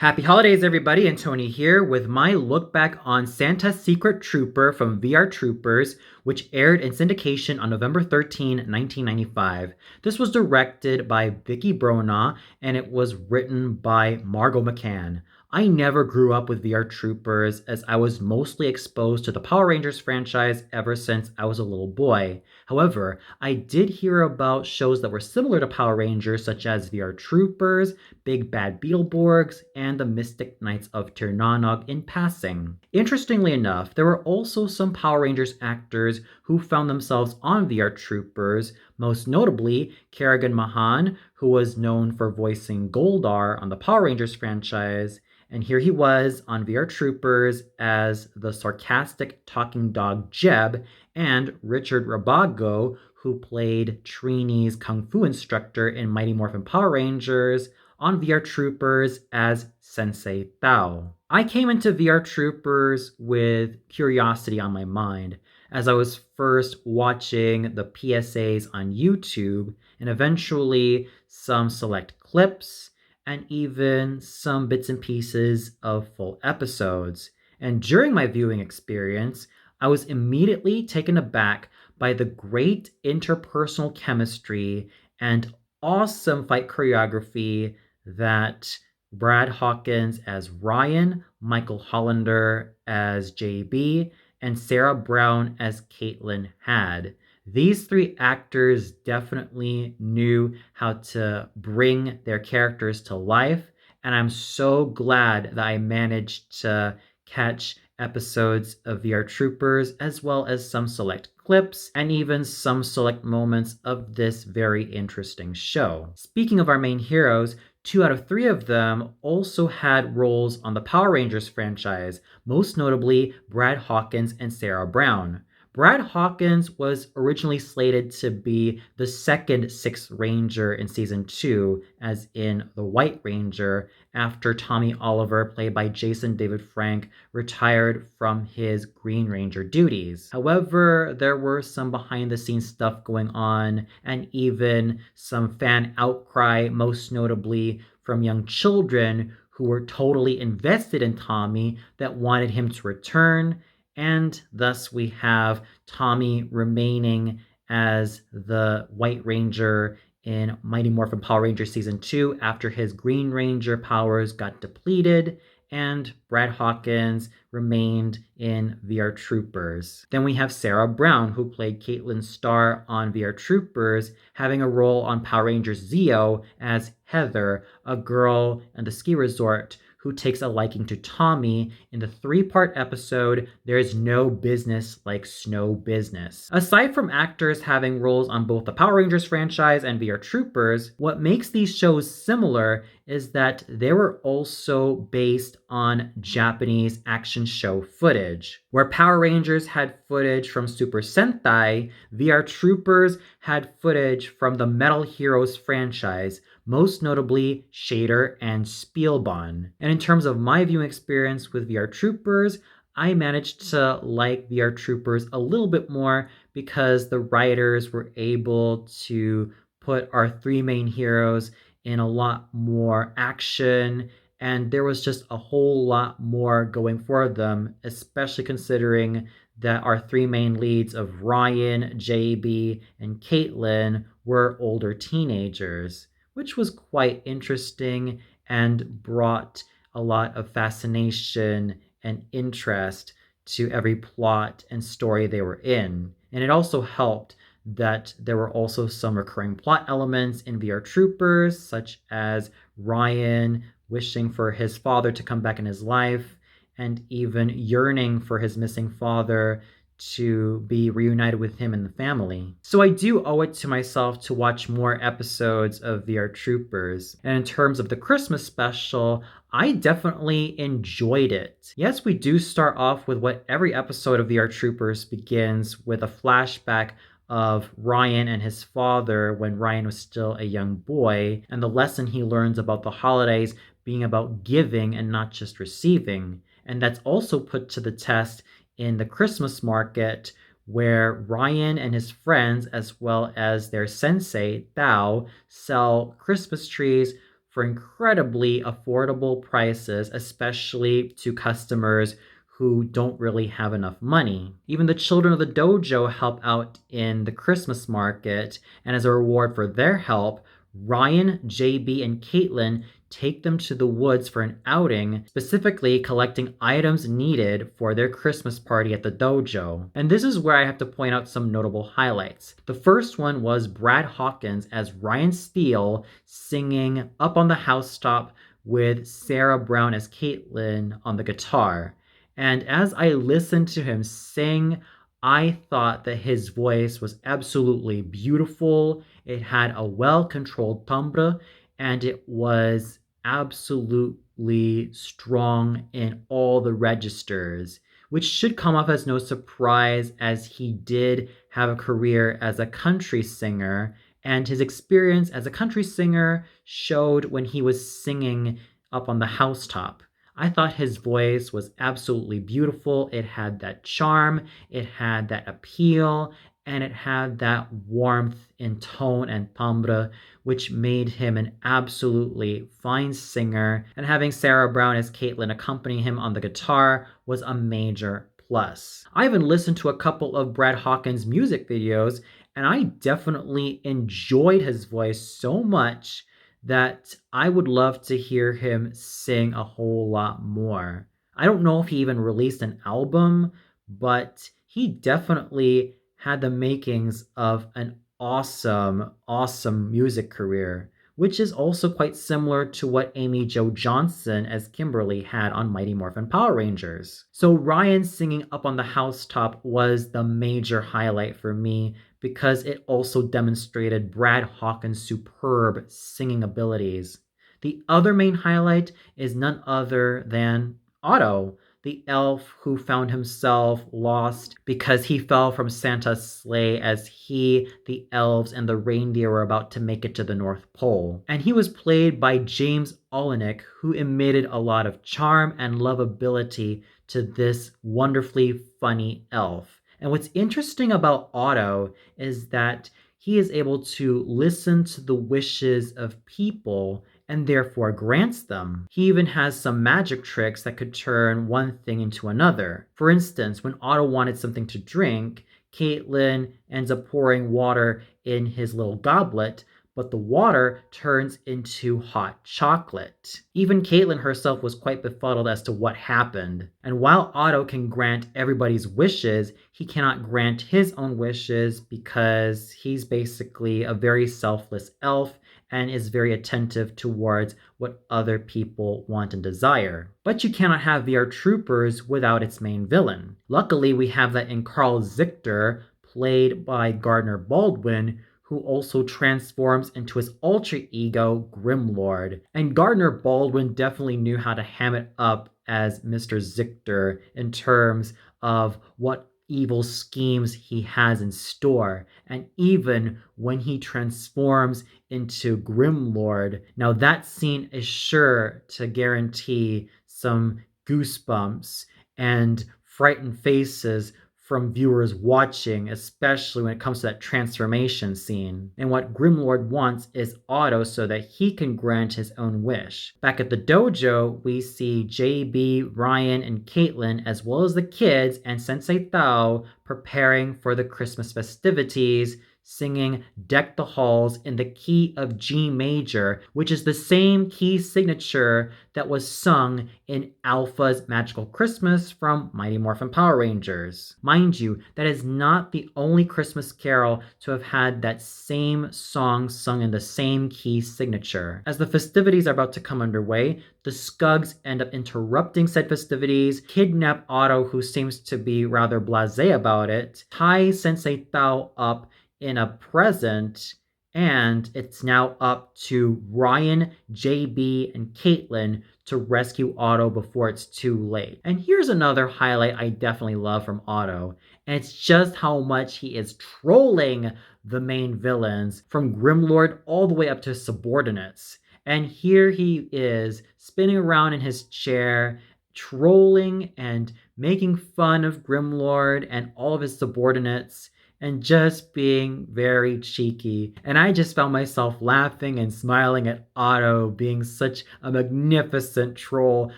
Happy holidays, everybody, and Tony here with my look back on Santa's Secret Trooper from VR Troopers, which aired in syndication on November 13, 1995. This was directed by Vicky Bronaugh, and it was written by Margot McCann. I never grew up with VR Troopers as I was mostly exposed to the Power Rangers franchise ever since I was a little boy. However, I did hear about shows that were similar to Power Rangers, such as VR Troopers, Big Bad Beetleborgs, and the Mystic Knights of Tir Na in passing. Interestingly enough, there were also some Power Rangers actors who found themselves on VR Troopers, most notably Kerrigan Mahan, who was known for voicing Goldar on the Power Rangers franchise, and here he was on VR Troopers as the sarcastic talking dog Jeb, and Richard Rabago, who played Trini's Kung Fu instructor in Mighty Morphin Power Rangers, on VR Troopers as Sensei Tao. I came into VR Troopers with curiosity on my mind as I was first watching the PSAs on YouTube and eventually some select clips and even some bits and pieces of full episodes. And during my viewing experience, I was immediately taken aback by the great interpersonal chemistry and awesome fight choreography that Brad Hawkins as Ryan, Michael Hollander as JB, and Sarah Brown as Caitlin had. These three actors definitely knew how to bring their characters to life, and I'm so glad that I managed to catch episodes of VR Troopers, as well as some select clips and even some select moments of this very interesting show. Speaking of our main heroes, 2 out of 3 of them also had roles on the Power Rangers franchise, most notably Brad Hawkins and Sarah Brown. Brad Hawkins was originally slated to be the second Sixth Ranger in Season 2, as in the White Ranger, after Tommy Oliver, played by Jason David Frank, retired from his Green Ranger duties. However, there were some behind-the-scenes stuff going on, and even some fan outcry, most notably from young children who were totally invested in Tommy that wanted him to return, and thus we have Tommy remaining as the White Ranger in Mighty Morphin Power Rangers Season 2 after his Green Ranger powers got depleted, and Brad Hawkins remained in VR Troopers. Then we have Sarah Brown, who played Caitlin Starr on VR Troopers, having a role on Power Rangers Zeo as Heather, a girl at the ski resort who takes a liking to Tommy in the 3-part episode, There's No Business Like Snow Business. Aside from actors having roles on both the Power Rangers franchise and VR Troopers, what makes these shows similar is that they were also based on Japanese action show footage. Where Power Rangers had footage from Super Sentai, VR Troopers had footage from the Metal Heroes franchise, most notably Shader and Spielbahn. And in terms of my viewing experience with VR Troopers, I managed to like VR Troopers a little bit more because the writers were able to put our 3 main heroes in a lot more action, and there was just a whole lot more going for them, especially considering that our 3 main leads of Ryan, JB, and Caitlin were older teenagers, which was quite interesting and brought a lot of fascination and interest to every plot and story they were in. And it also helped that there were also some recurring plot elements in VR Troopers, such as Ryan wishing for his father to come back in his life, and even yearning for his missing father to be reunited with him and the family. So I do owe it to myself to watch more episodes of VR Troopers. And in terms of the Christmas special, I definitely enjoyed it. Yes, we do start off with what every episode of VR Troopers begins with a flashback of Ryan and his father when Ryan was still a young boy, and the lesson he learns about the holidays being about giving and not just receiving. And that's also put to the test in the Christmas market, where Ryan and his friends, as well as their sensei, Thao, sell Christmas trees for incredibly affordable prices, especially to customers who don't really have enough money. Even the children of the dojo help out in the Christmas market, and as a reward for their help, Ryan, JB, and Caitlin take them to the woods for an outing, specifically collecting items needed for their Christmas party at the dojo. And this is where I have to point out some notable highlights. The first one was Brad Hawkins as Ryan Steele singing Up on the Housetop with Sarah Brown as Caitlin on the guitar. And as I listened to him sing, I thought that his voice was absolutely beautiful. It had a well-controlled timbre, and it was absolutely strong in all the registers, which should come off as no surprise as he did have a career as a country singer, and his experience as a country singer showed when he was singing Up on the Housetop. I thought his voice was absolutely beautiful. It had that charm, it had that appeal, and it had that warmth in tone and timbre, which made him an absolutely fine singer. And having Sarah Brown as Caitlin accompany him on the guitar was a major plus. I even listened to a couple of Brad Hawkins' music videos, and I definitely enjoyed his voice so much that I would love to hear him sing a whole lot more. I don't know if he even released an album, but he definitely had the makings of an awesome, awesome music career, which is also quite similar to what Amy Jo Johnson as Kimberly had on Mighty Morphin Power Rangers. So Ryan singing Up on the Housetop was the major highlight for me because it also demonstrated Brad Hawkins' superb singing abilities. The other main highlight is none other than Otto, the elf who found himself lost because he fell from Santa's sleigh as he, the elves, and the reindeer were about to make it to the North Pole. And he was played by James Olenek, who emitted a lot of charm and lovability to this wonderfully funny elf. And what's interesting about Otto is that he is able to listen to the wishes of people and therefore grants them. He even has some magic tricks that could turn one thing into another. For instance, when Otto wanted something to drink, Caitlin ends up pouring water in his little goblet, but the water turns into hot chocolate. Even Caitlin herself was quite befuddled as to what happened. And while Otto can grant everybody's wishes, he cannot grant his own wishes because he's basically a very selfless elf and is very attentive towards what other people want and desire. But you cannot have VR Troopers without its main villain. Luckily, we have that in Carl Zichter, played by Gardner Baldwin, who also transforms into his alter ego, Grimlord. And Gardner Baldwin definitely knew how to ham it up as Mr. Zichter in terms of what evil schemes he has in store. And even when he transforms into Grimlord, now that scene is sure to guarantee some goosebumps and frightened faces from viewers watching, especially when it comes to that transformation scene. And what Grimlord wants is Otto so that he can grant his own wish. Back at the dojo, we see JB, Ryan, and Caitlin, as well as the kids and Sensei Tao, preparing for the Christmas festivities, singing Deck the Halls in the key of G major, which is the same key signature that was sung in Alpha's Magical Christmas from Mighty Morphin Power Rangers. Mind you, that is not the only Christmas carol to have had that same song sung in the same key signature. As the festivities are about to come underway, the Scugs end up interrupting said festivities, kidnap Otto, who seems to be rather blasé about it, tie Sensei Tao up in a present, and it's now up to Ryan, JB, and Caitlin to rescue Otto before it's too late. And here's another highlight I definitely love from Otto, and it's just how much he is trolling the main villains, from Grimlord all the way up to his subordinates. And here he is, spinning around in his chair, trolling and making fun of Grimlord and all of his subordinates. and just being very cheeky. And I just found myself laughing and smiling at Otto being such a magnificent troll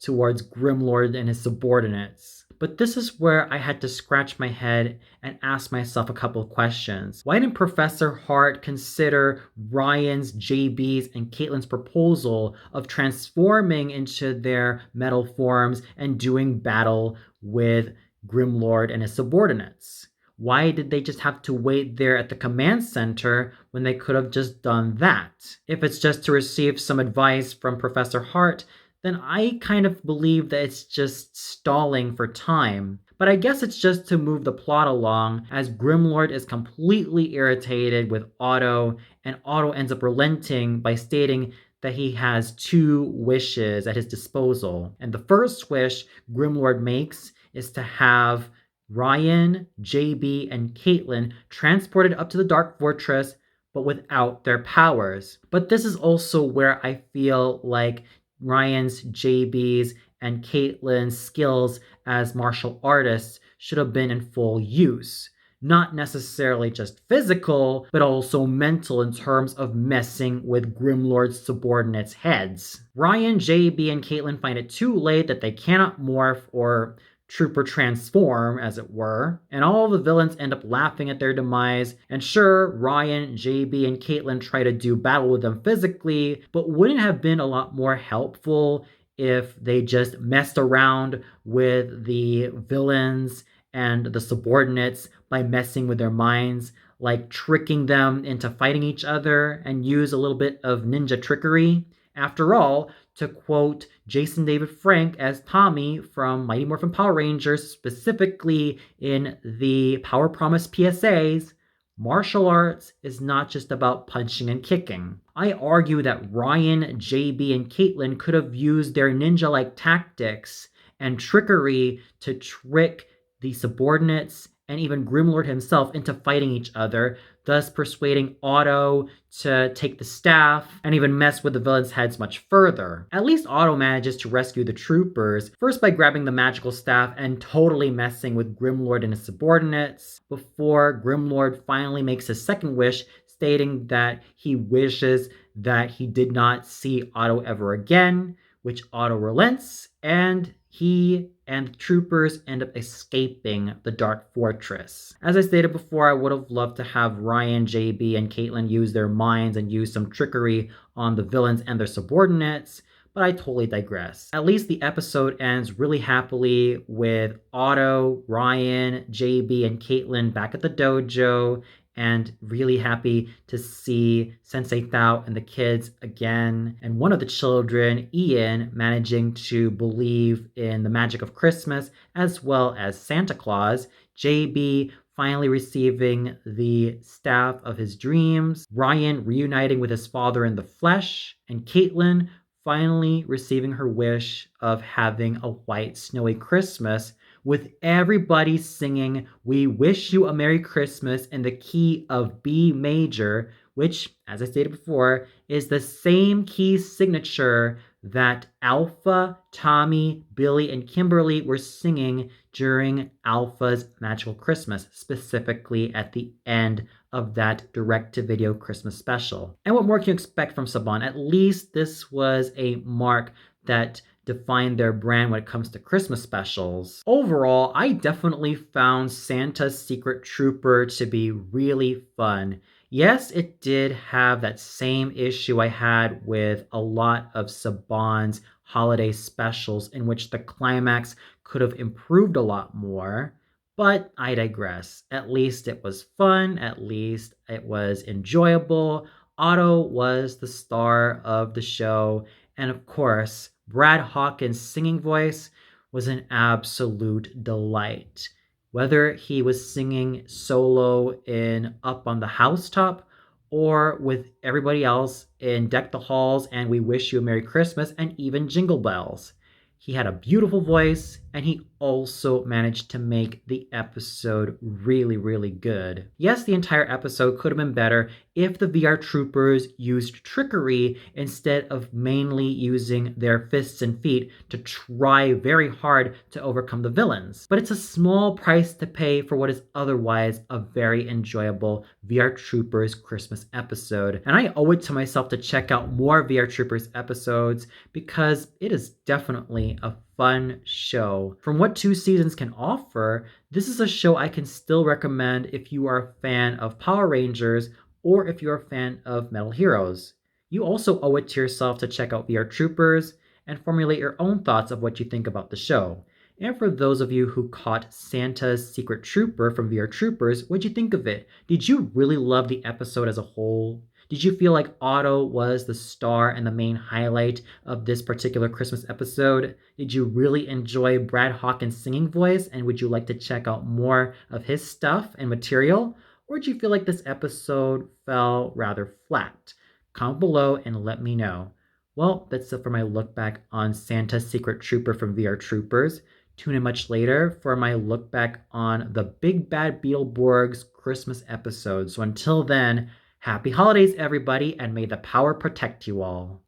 towards Grimlord and his subordinates. But this is where I had to scratch my head and ask myself a couple of questions. Why didn't Professor Hart consider Ryan's, JB's, and Caitlin's proposal of transforming into their metal forms and doing battle with Grimlord and his subordinates? Why did they just have to wait there at the command center when they could have just done that? If it's just to receive some advice from Professor Hart, then I kind of believe that it's just stalling for time. But I guess it's just to move the plot along, as Grimlord is completely irritated with Otto, and Otto ends up relenting by stating that he has two wishes at his disposal. And the first wish Grimlord makes is to have Ryan, JB, and Caitlin transported up to the Dark Fortress, but without their powers. But this is also where I feel like Ryan's, JB's, and Caitlin's skills as martial artists should have been in full use. Not necessarily just physical, but also mental in terms of messing with Grimlord's subordinates' heads. Ryan, JB, and Caitlin find it too late that they cannot morph or trooper transform, as it were, and all the villains end up laughing at their demise. And sure, Ryan, JB, and Caitlin try to do battle with them physically, but wouldn't have been a lot more helpful if they just messed around with the villains and the subordinates by messing with their minds, like tricking them into fighting each other and use a little bit of ninja trickery? After all, to quote Jason David Frank as Tommy from Mighty Morphin Power Rangers, specifically in the Power Promise PSAs, martial arts is not just about punching and kicking. I argue that Ryan, JB, and Caitlin could have used their ninja-like tactics and trickery to trick the subordinates and even Grimlord himself into fighting each other, thus persuading Otto to take the staff and even mess with the villains' heads much further. At least Otto manages to rescue the troopers, first by grabbing the magical staff and totally messing with Grimlord and his subordinates, before Grimlord finally makes his second wish, stating that he wishes that he did not see Otto ever again, which Otto relents, and he and the troopers end up escaping the Dark Fortress. As I stated before, I would have loved to have Ryan, JB, and Caitlin use their minds and use some trickery on the villains and their subordinates, but I totally digress. At least the episode ends really happily with Otto, Ryan, JB, and Caitlin back at the dojo, and really happy to see Sensei Thao and the kids again. And one of the children, Ian, managing to believe in the magic of Christmas as well as Santa Claus. JB finally receiving the staff of his dreams. Ryan reuniting with his father in the flesh. And Caitlin finally receiving her wish of having a white snowy Christmas, with everybody singing "We Wish You a Merry Christmas" in the key of B major, which, as I stated before, is the same key signature that Alpha, Tommy, Billy, and Kimberly were singing during Alpha's Magical Christmas, specifically at the end of that direct-to-video Christmas special. And what more can you expect from Saban? At least this was a mark that defined their brand when it comes to Christmas specials. Overall, I definitely found Santa's Secret Trooper to be really fun. Yes, it did have that same issue I had with a lot of Saban's holiday specials, in which the climax could have improved a lot more. But I digress. At least it was fun. At least it was enjoyable. Otto was the star of the show. And of course, Brad Hawkins' singing voice was an absolute delight. Whether he was singing solo in Up on the Housetop or with everybody else in Deck the Halls and We Wish You a Merry Christmas and even Jingle Bells. He had a beautiful voice, and he also managed to make the episode really, really good. Yes, the entire episode could have been better if the VR troopers used trickery instead of mainly using their fists and feet to try very hard to overcome the villains. But it's a small price to pay for what is otherwise a very enjoyable VR Troopers Christmas episode. And I owe it to myself to check out more VR Troopers episodes because it is definitely a fun show. From what 2 seasons can offer, this is a show I can still recommend if you are a fan of Power Rangers or if you're a fan of Metal Heroes. You also owe it to yourself to check out VR Troopers and formulate your own thoughts of what you think about the show. And for those of you who caught Santa's Secret Trooper from VR Troopers, what'd you think of it? Did you really love the episode as a whole? Did you feel like Otto was the star and the main highlight of this particular Christmas episode? Did you really enjoy Brad Hawkins' singing voice, and would you like to check out more of his stuff and material? Or did you feel like this episode fell rather flat? Comment below and let me know. Well, that's it for my look back on Santa's Secret Trooper from VR Troopers. Tune in much later for my look back on the Big Bad Beetleborg's Christmas episode. So until then, happy holidays, everybody, and may the power protect you all.